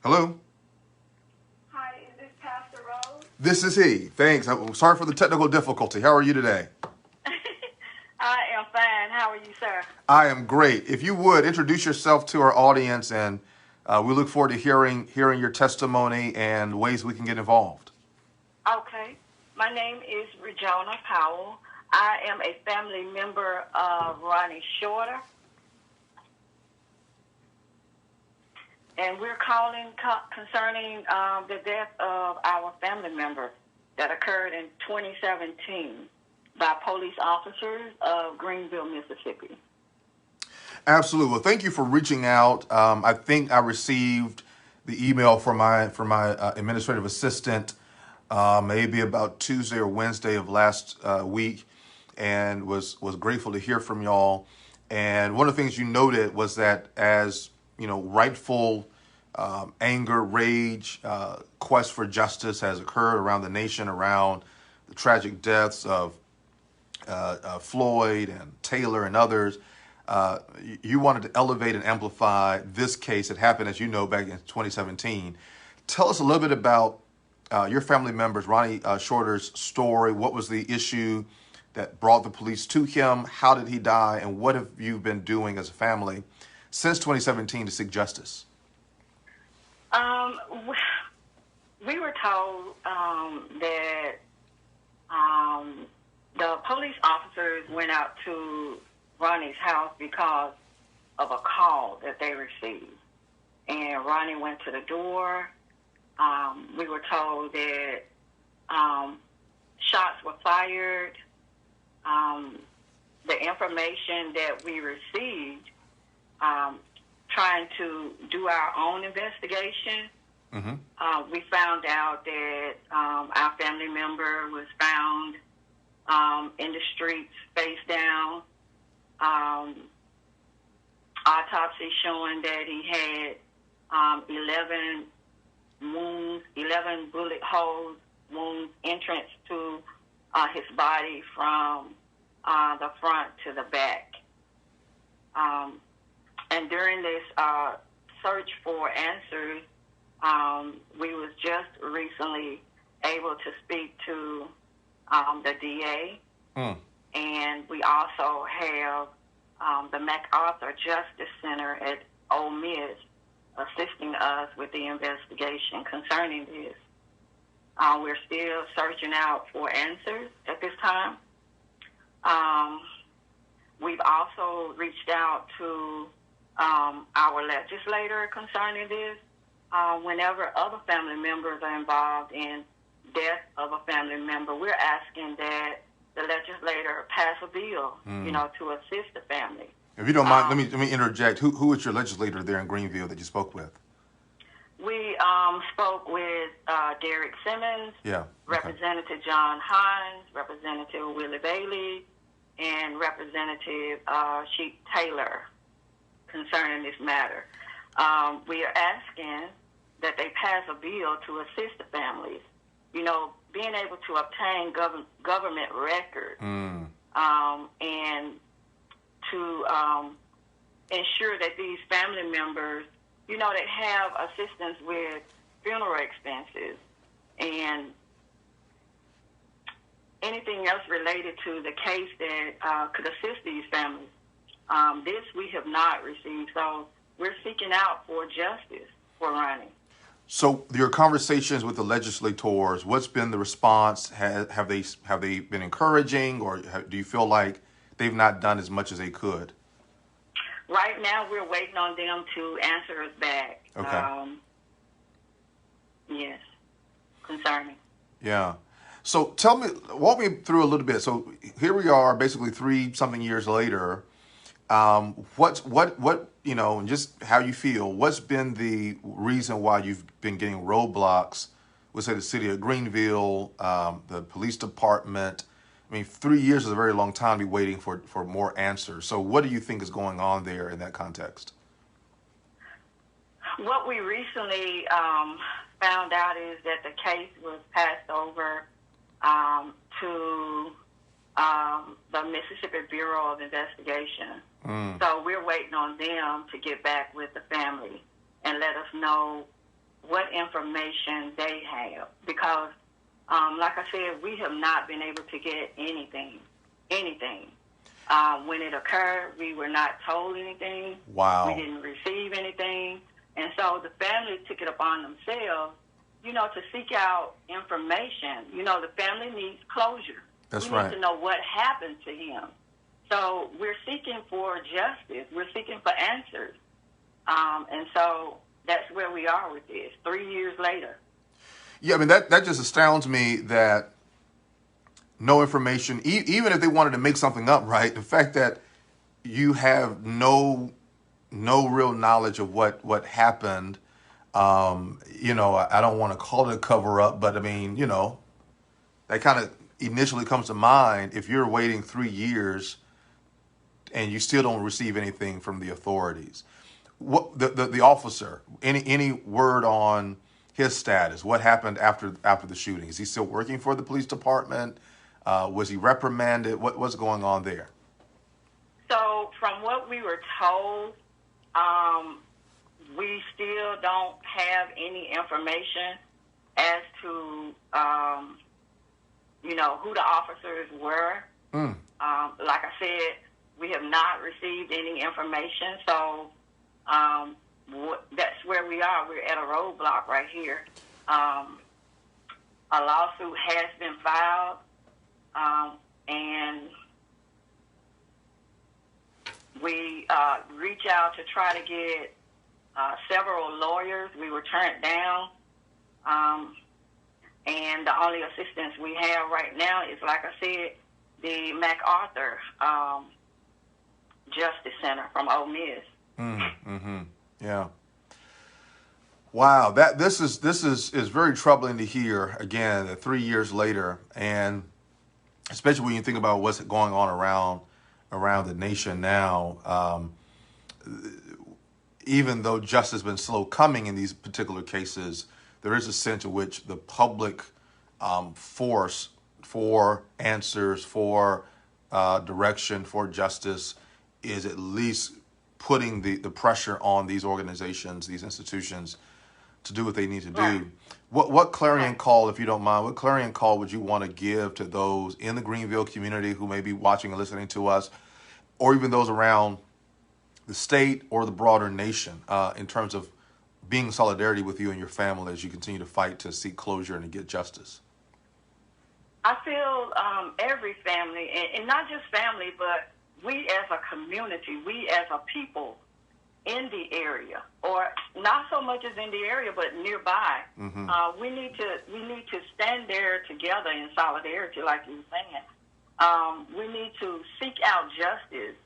Hello? Hi, is this Pastor Rhodes? This is he. Thanks. I'm sorry for the technical difficulty. How are you today? I am fine. How are you, sir? I am great. If you would, introduce yourself to our audience, and we look forward to hearing your testimony and ways we can get involved. Okay. My name is Regina Powell. I am a family member of Ronnie Shorter. And we're calling concerning the death of our family member that occurred in 2017 by police officers of Greenville, Mississippi. Absolutely. Well, thank you for reaching out. I think I received the email from my administrative assistant maybe about Tuesday or Wednesday of last week, and was grateful to hear from y'all. And one of the things you noted was that as rightful anger, rage, quest for justice has occurred around the nation around the tragic deaths of Floyd and Taylor and others. You wanted to elevate and amplify this case that happened, as you know, back in 2017. Tell us a little bit about your family members, Ronnie Shorter's story. What was the issue that brought the police to him? How did he die? And what have you been doing as a family since 2017 to seek justice? We were told that the police officers went out to Ronnie's house because of a call that they received. And Ronnie went to the door. We were told that shots were fired. The information that we received, trying to do our own investigation, we found out that our family member was found in the streets, face down. Autopsy showing that he had 11 wounds, 11 bullet holes, wounds, entrance to his body from the front to the back. And during this search for answers, we was just recently able to speak to the DA, and we also have the MacArthur Justice Center at Ole Miss assisting us with the investigation concerning this. We're still searching out for answers at this time. We've also reached out to our legislator concerning this. Whenever other family members are involved in death of a family member, we're asking that the legislator pass a bill, to assist the family. If you don't mind, let me interject. Who is your legislator there in Greenville that you spoke with? We spoke with Derek Simmons, okay. Representative John Hines, Representative Willie Bailey, and Representative Sheik Taylor concerning this matter. We are asking that they pass a bill to assist the families. Being able to obtain government records and to ensure that these family members, they have assistance with funeral expenses and anything else related to the case that could assist these families. This we have not received, so we're seeking out for justice for Ronnie. So your conversations with the legislators, what's been the response? Have they been encouraging, or do you feel like they've not done as much as they could? Right now, we're waiting on them to answer us back. Okay. Yes, concerning. Yeah. So walk me through a little bit. So here we are, basically 3-something years later. What and just how you feel. What's been the reason why you've been getting roadblocks with, say, the city of Greenville, the police department? I mean, 3 years is a very long time to be waiting for more answers. So what do you think is going on there in that context? What we recently found out is that the case was passed over to the Mississippi Bureau of Investigation. So we're waiting on them to get back with the family and let us know what information they have, because, like I said, we have not been able to get anything. When it occurred, we were not told anything. Wow. We didn't receive anything. And so the family took it upon themselves, to seek out information. The family needs closure. That's we right. need to know what happened to him. So we're seeking for justice. We're seeking for answers. And so that's where we are with this, 3 years later. Yeah, I mean, that just astounds me that no information, even if they wanted to make something up, right? The fact that you have no real knowledge of what happened, I don't want to call it a cover up, but I mean, that kind of initially comes to mind if you're waiting 3 years and you still don't receive anything from the authorities. What the officer, any word on his status? What happened after the shooting? Is he still working for the police department? Was he reprimanded? What's going on there? So from what we were told, we still don't have any information as to, who the officers were. Like I said, we have not received any information. So that's where we are. We're at a roadblock right here. A lawsuit has been filed, and we reach out to try to get several lawyers. We were turned down, and the only assistance we have right now is, like I said, the MacArthur Justice Center from Ole Miss. Yeah. Wow. This is very troubling to hear again 3 years later, and especially when you think about what's going on around the nation now. Even though justice has been slow coming in these particular cases, there is a sense in which the public force for answers, for direction, for justice is at least putting the pressure on these organizations, these institutions, to do what they need to do. Right. What clarion call, if you don't mind, what clarion call would you want to give to those in the Greenville community who may be watching and listening to us, or even those around the state or the broader nation, in terms of being in solidarity with you and your family as you continue to fight to seek closure and to get justice? I feel every family, and not just family, but we as a community, we as a people in the area, or not so much as in the area, but nearby, we need to stand there together in solidarity, like you were saying. We need to seek out justice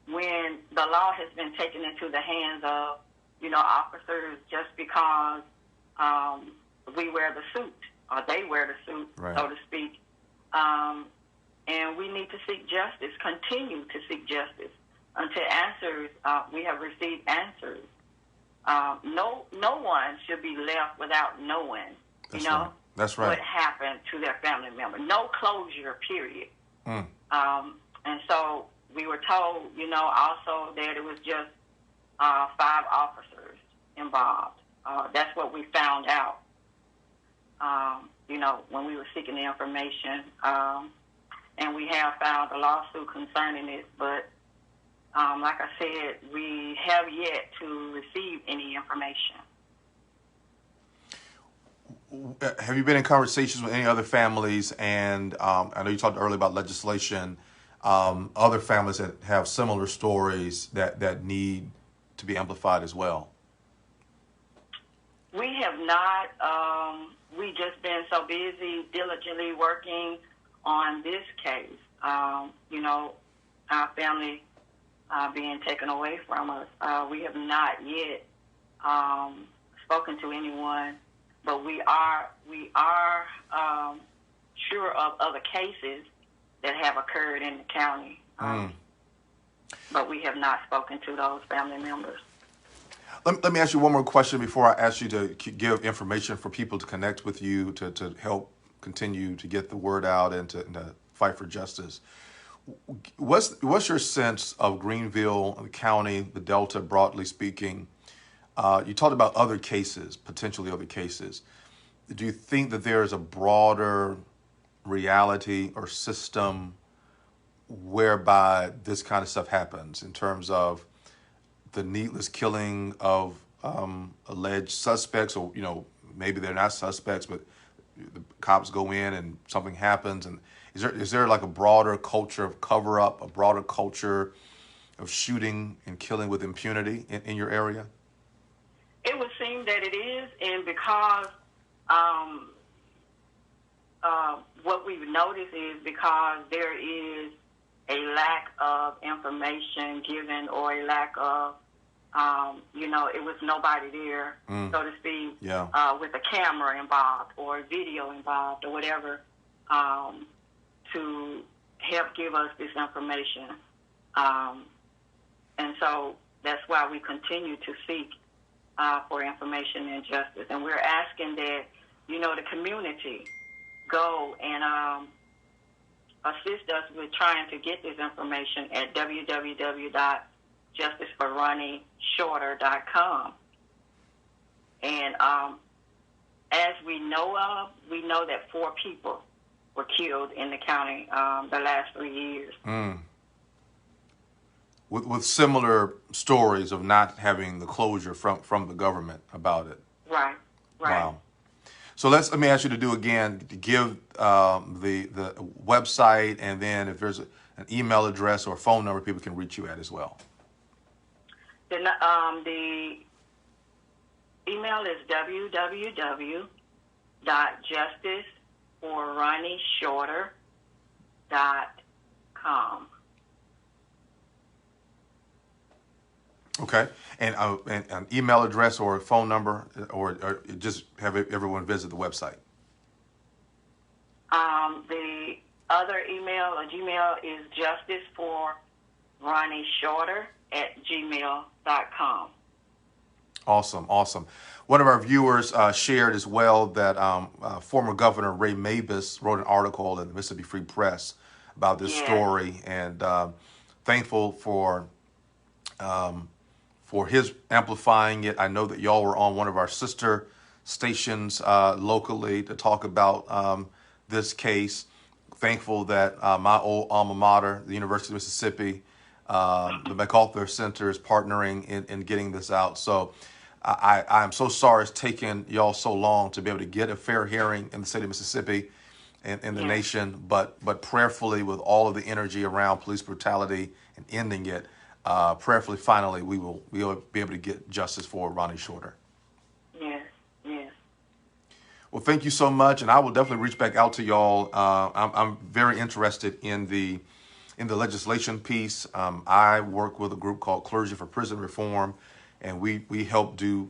when the law has been taken into the hands of, officers just because we wear the suit or they wear the suit, right, so to speak. And we need to seek justice, continue to seek justice until answers, we have received answers. No one should be left without knowing, That's right. what happened to their family member. No closure, period. And so we were told, also that it was just 5 officers involved. That's what we found out, when we were seeking the information. And we have filed a lawsuit concerning it, but like I said, we have yet to receive any information. Have you been in conversations with any other families? And I know you talked earlier about legislation, other families that have similar stories that need to be amplified as well. We have not. We just been so busy diligently working on this case. Our family being taken away from us. We have not yet spoken to anyone, but we are sure of other cases that have occurred in the county. But we have not spoken to those family members. Let me ask you one more question before I ask you to give information for people to connect with you to help continue to get the word out and to fight for justice. What's your sense of Greenville, the county, the Delta, broadly speaking, You talked about other cases, potentially other cases. Do you think that there is a broader reality or system whereby this kind of stuff happens in terms of the needless killing of alleged suspects, or maybe they're not suspects, but the cops go in and something happens? And is there like a broader culture of cover up, a broader culture of shooting and killing with impunity in your area? It would seem that it is, and because what we've noticed is because there is a lack of information given, or a lack of, it was nobody there, so to speak, with a camera involved or a video involved or whatever, to help give us this information. And so that's why we continue to seek for information and justice. And we're asking that, the community go and assist us with trying to get this information at www.justiceforronnieshorter.com. And as we know that 4 people were killed in the county the last 3 years. With similar stories of not having the closure from the government about it. Right. Wow. So let me ask you to give the website, and then if there's an email address or a phone number people can reach you at as well. The email is www.justiceforronnieshorter.com. Okay, and an email address or a phone number, or just have everyone visit the website. The other email or Gmail is justiceforronnieshorter@gmail.com. Awesome. One of our viewers shared as well that former Governor Ray Mabus wrote an article in the Mississippi Free Press about this story, and thankful for his amplifying it. I know that y'all were on one of our sister stations locally to talk about this case. Thankful that my old alma mater, the University of Mississippi, the MacArthur Center, is partnering in getting this out. So I'm so sorry it's taken y'all so long to be able to get a fair hearing in the state of Mississippi and in the nation, but prayerfully, with all of the energy around police brutality and ending it, prayerfully, finally, we'll be able to get justice for Ronnie Shorter. Yes. Well, thank you so much, and I will definitely reach back out to y'all. I'm very interested in the legislation piece. I work with a group called Clergy for Prison Reform, and we help do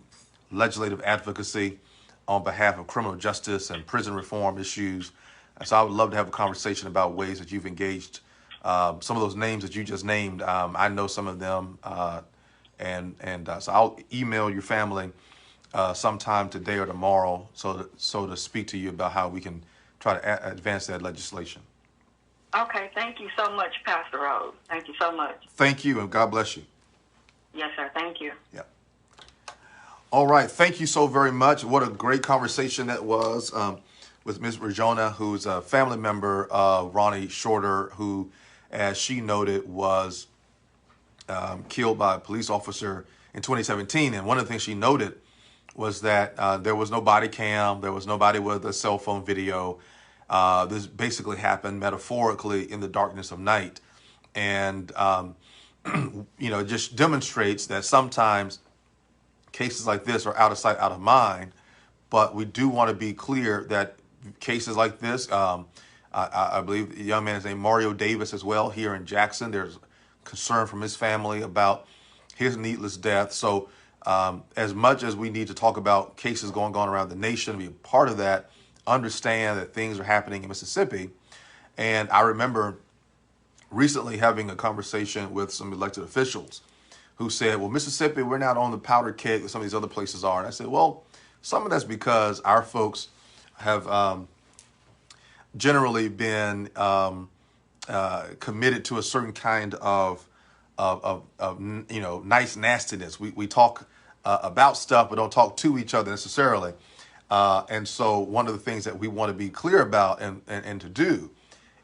legislative advocacy on behalf of criminal justice and prison reform issues. And so I would love to have a conversation about ways that you've engaged some of those names that you just named. I know some of them, and so I'll email your family sometime today or tomorrow, so to speak to you about how we can try to advance that legislation. Okay, thank you so much, Pastor Rhodes. Thank you so much. Thank you, and God bless you. Yes, sir. Thank you. Yeah. All right. Thank you so very much. What a great conversation that was with Ms. Rajona, who's a family member of Ronnie Shorter, who, as she noted, was killed by a police officer in 2017. And one of the things she noted was that there was no body cam, there was nobody with a cell phone video. This basically happened metaphorically in the darkness of night. And, it just demonstrates that sometimes cases like this are out of sight, out of mind. But we do want to be clear that cases like this, I believe the young man is named Mario Davis as well here in Jackson. There's concern from his family about his needless death. So as much as we need to talk about cases going on around the nation, be a part of that, understand that things are happening in Mississippi. And I remember recently having a conversation with some elected officials who said, well, Mississippi, we're not on the powder keg that some of these other places are. And I said, well, some of that's because our folks have generally been committed to a certain kind of nice nastiness. We talk about stuff, but don't talk to each other necessarily. And so one of the things that we want to be clear about and to do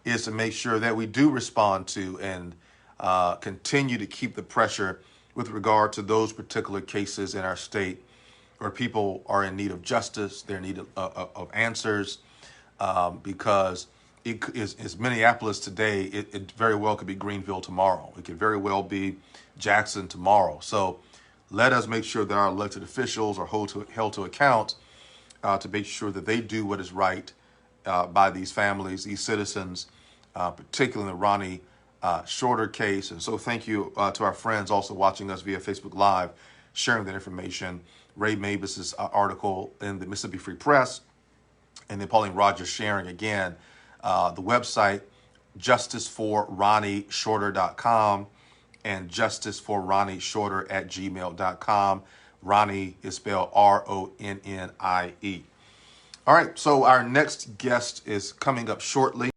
is to make sure that we do respond to and continue to keep the pressure with regard to those particular cases in our state where people are in need of justice, they're in need of answers, because it is Minneapolis today. It very well could be Greenville tomorrow. It could very well be Jackson tomorrow. So let us make sure that our elected officials are held to account to make sure that they do what is right by these families, these citizens, particularly the Ronnie Shorter case. And so thank you to our friends also watching us via Facebook Live, sharing that information. Ray Mavis's article in the Mississippi Free Press, and then Pauline Rogers sharing again the website, justiceforronnieshorter.com and justiceforronnieshorter@gmail.com. Ronnie is spelled Ronnie. All right, so our next guest is coming up shortly.